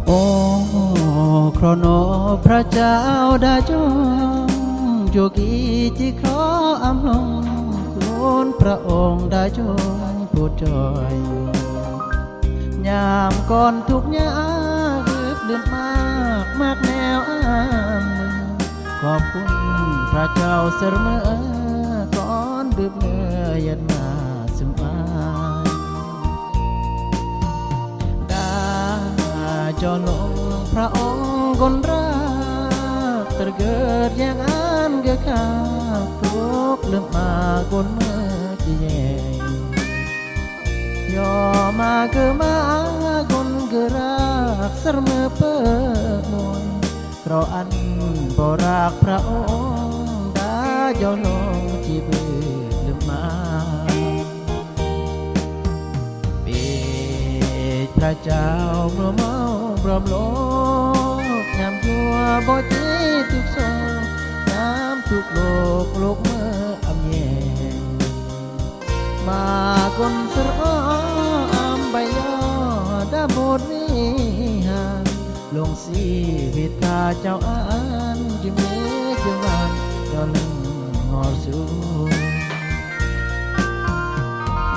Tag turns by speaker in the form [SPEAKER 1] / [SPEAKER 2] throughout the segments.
[SPEAKER 1] โอ้ครโนพระเจ้าได้จงโยกีจิครออำลงคุณพระองค์ได้จงพูดจอยยามก่อนทุกยากเลือดมากแนวอ้ามขอบคุณพระเจ้าเสมอก่อนดืบเนื้อยันมาสมายดาจอลงพระองค์กนรักtergeut yang an gekak tuk lemah gon mejiyeng yo ma ke ma gon gerak serme pemoy kro an borak พระองค์ดาจอลงจีเบิดเlemahปิดพระเจ้าเมื่อเมาพร้อมโลกยามยัวบ่จีทุกโศกยามทุกโลกเมื่ออำแยงมากนสรอมใบยอดาบทวิหารลงสีวิตาเจ้าอานจิเมจิวันยอลึงงอสู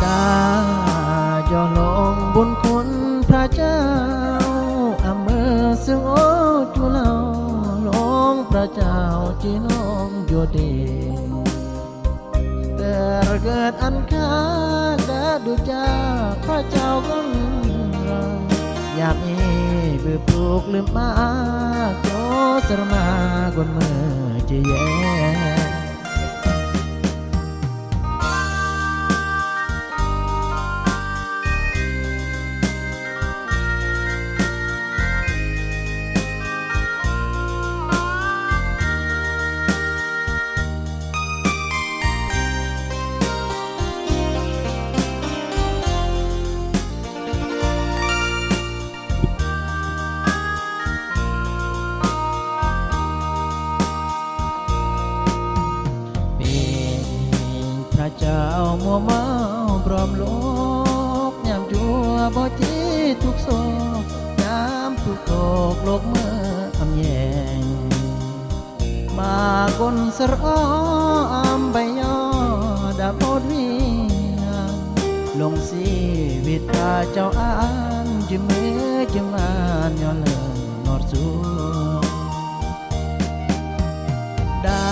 [SPEAKER 1] ดายอลงบุญคุณพระเจ้าอำเมอซึ่งโอจุเลาลงพระเจ้าจีน้องโยเดtergeut an kagadu jak พระเจ้ากันยามนี้เบื่อปลูกลืมมาโจสรมากนเมื่อจะแย่พระเจ้ามัวเมาพร้อมโลกยามจัวบ่จีทุกโศกยามทุกโลกเมื่ออำแยงมากนสรอมใบยอดาบทวิหารลงสีวิตาเจ้าอานจิเมจิมานยอเลิงนอดสูดา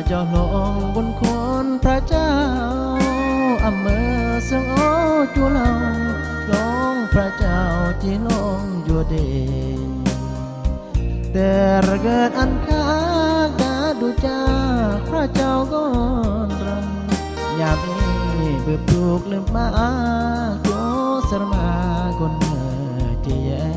[SPEAKER 1] เจ้าลงบนคนพระเจ้าอำเมอซึ่งโอจุเลาลงพระเจ้าที่ลงอยู่เดtergeut an kagadu jak พระเจ้าก่อนรังยามนี้เบื่อปลูกลืมมาโจสรมากนเมื่อจะแย่